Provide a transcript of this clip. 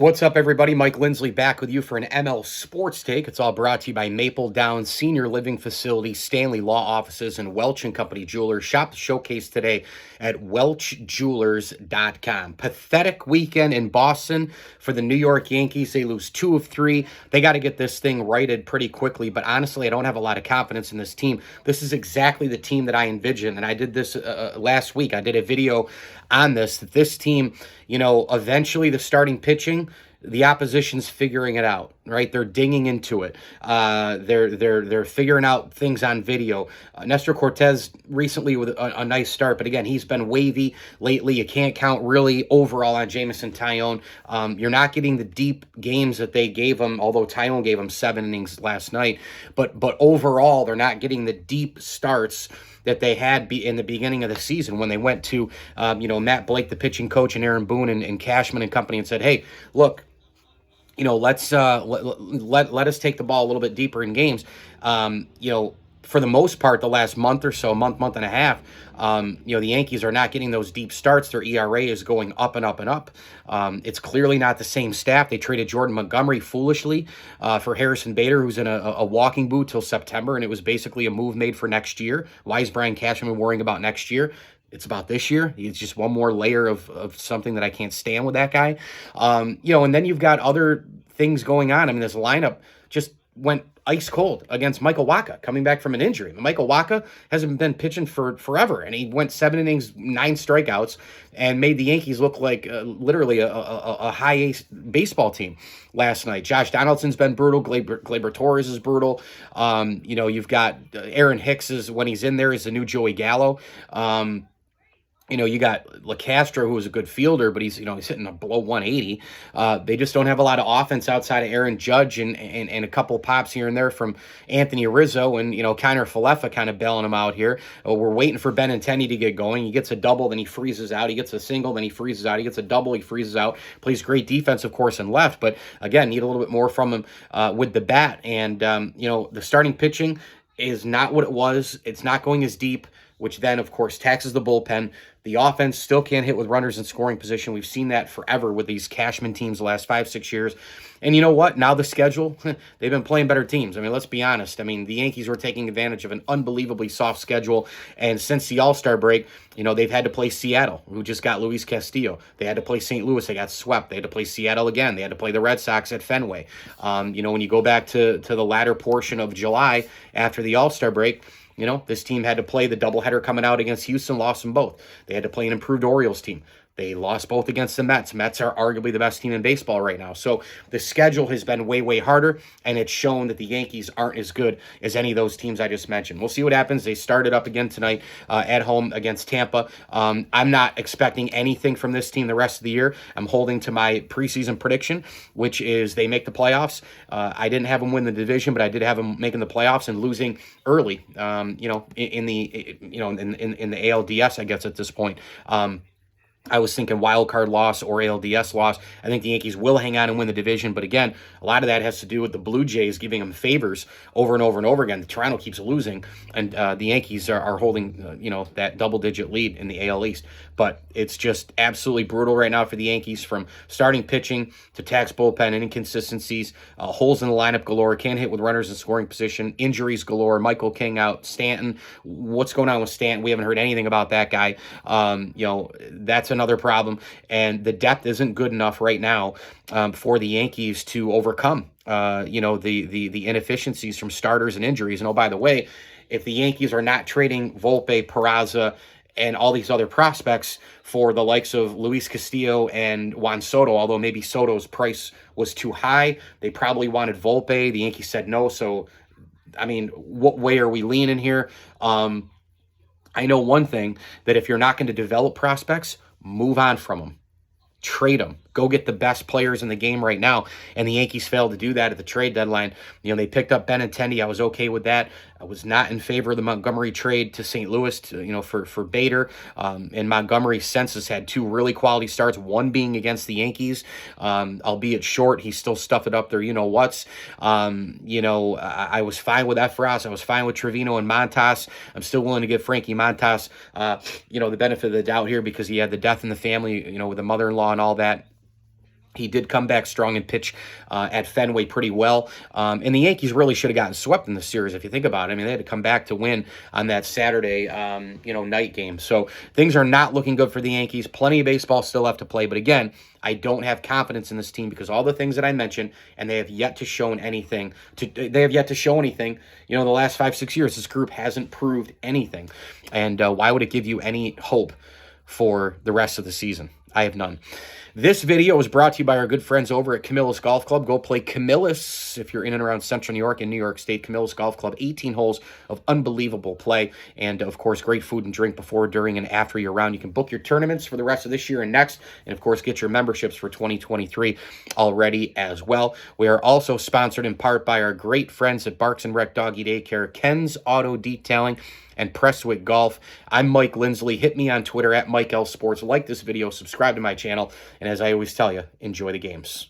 What's up, everybody? Mike Lindsley back with you for an ML Sports Take. It's all brought to you by Maple Downs Senior Living Facility, Stanley Law Offices, and Welch & Company Jewelers. Shop the showcase today at welchjewelers.com. Pathetic weekend in Boston for the New York Yankees. They lose 2 of 3. They got to get this thing righted pretty quickly, but honestly, I don't have a lot of confidence in this team. This is exactly the team that I envisioned, and I did this last week. I did a video on this, that this team, eventually the starting pitching, the opposition's figuring it out, right? They're dinging into it. They're figuring out things on video. Nestor Cortez recently with a nice start, but again, he's been wavy lately. You can't count really overall on Jameson Taillon. You're not getting the deep games that they gave him, although Taillon gave him 7 innings last night. But overall, they're not getting the deep starts that they had in the beginning of the season when they went to, Matt Blake, the pitching coach, and Aaron Boone and Cashman and company and said, hey, look, let's let us take the ball a little bit deeper in games. For the most part, the last month or so, month and a half, the Yankees are not getting those deep starts. Their ERA is going up and up and up. It's clearly not the same staff. They traded Jordan Montgomery foolishly for Harrison Bader, who's in a walking boot till September, and it was basically a move made for next year. Why is Brian Cashman worrying about next year? It's about this year. It's just one more layer of something that I can't stand with that guy. And then you've got other things going on. I mean, this lineup just went ice cold against Michael Wacha coming back from an injury. Michael Wacha hasn't been pitching for forever, and he went 7 innings, 9 strikeouts, and made the Yankees look like literally a high ace baseball team last night. Josh Donaldson's been brutal. Gleyber Torres is brutal. You've got Aaron Hicks when he's in there is the new Joey Gallo. You got LeCastro, who is a good fielder, but he's hitting a below 180. They just don't have a lot of offense outside of Aaron Judge and a couple pops here and there from Anthony Rizzo and, Kiner Falefa kind of bailing him out here. We're waiting for Benintendi to get going. He gets a double, then he freezes out. He gets a single, then he freezes out. He gets a double, he freezes out. Plays great defense, of course, in left, but again, need a little bit more from him with the bat. And, the starting pitching is not what it was. It's not going as deep, which then, of course, taxes the bullpen. The offense still can't hit with runners in scoring position. We've seen that forever with these Cashman teams the last 5-6 years. And you know what? Now the schedule, they've been playing better teams. I mean, let's be honest. I mean, the Yankees were taking advantage of an unbelievably soft schedule. And since the All-Star break, they've had to play Seattle, who just got Luis Castillo. They had to play St. Louis. They got swept. They had to play Seattle again. They had to play the Red Sox at Fenway. When you go back to the latter portion of July after the All-Star break, this team had to play the doubleheader coming out against Houston, lost them both. They had to play an improved Orioles team. They lost both against the Mets. Mets are arguably the best team in baseball right now. So the schedule has been way, way harder, and it's shown that the Yankees aren't as good as any of those teams I just mentioned. We'll see what happens. They started up again tonight at home against Tampa. I'm not expecting anything from this team the rest of the year. I'm holding to my preseason prediction, which is they make the playoffs. I didn't have them win the division, but I did have them making the playoffs and losing early. In the ALDS, I guess at this point. I was thinking wild card loss or ALDS loss. I think the Yankees will hang on and win the division. But again, a lot of that has to do with the Blue Jays giving them favors over and over and over again. Toronto keeps losing, and the Yankees are holding, that double-digit lead in the AL East. But it's just absolutely brutal right now for the Yankees, from starting pitching to tax bullpen and inconsistencies, holes in the lineup galore, can't hit with runners in scoring position, injuries galore, Michael King out, Stanton. What's going on with Stanton? We haven't heard anything about that guy. That's another problem, and the depth isn't good enough right now for the Yankees to overcome the inefficiencies from starters and injuries. And oh, by the way, if the Yankees are not trading Volpe, Peraza, and all these other prospects for the likes of Luis Castillo and Juan Soto, although maybe Soto's price was too high, they probably wanted Volpe. The Yankees said no. So, I mean, what way are we leaning here? I know one thing, that if you're not going to develop prospects, move on from them. Trade them. Go get the best players in the game right now. And the Yankees failed to do that at the trade deadline. They picked up Benintendi. I was okay with that. I was not in favor of the Montgomery trade to St. Louis, for Bader. And Montgomery since has had 2 really quality starts, one being against the Yankees, albeit short. He still stuffed it up there, whats. I was fine with Efros. I was fine with Trevino and Montas. I'm still willing to give Frankie Montas, the benefit of the doubt here because he had the death in the family, with the mother-in-law and all that. He did come back strong and pitch at Fenway pretty well. And the Yankees really should have gotten swept in the series if you think about it. I mean, they had to come back to win on that Saturday, night game. So things are not looking good for the Yankees. Plenty of baseball still left to play. But again, I don't have confidence in this team because all the things that I mentioned, and they have yet to show anything. They have yet to show anything. The last 5-6 years, this group hasn't proved anything. And why would it give you any hope for the rest of the season? I have none. This video is brought to you by our good friends over at Camillus Golf Club. Go play Camillus if you're in and around Central New York and New York State. Camillus Golf Club, 18 holes of unbelievable play. And, of course, great food and drink before, during, and after your round. You can book your tournaments for the rest of this year and next. And, of course, get your memberships for 2023 already as well. We are also sponsored in part by our great friends at Barks and Rec Doggy Daycare, Ken's Auto Detailing, and Prestwick Golf. I'm Mike Lindsley. Hit me on Twitter at Mike L Sports. Like this video, subscribe to my channel, and as I always tell you, enjoy the games.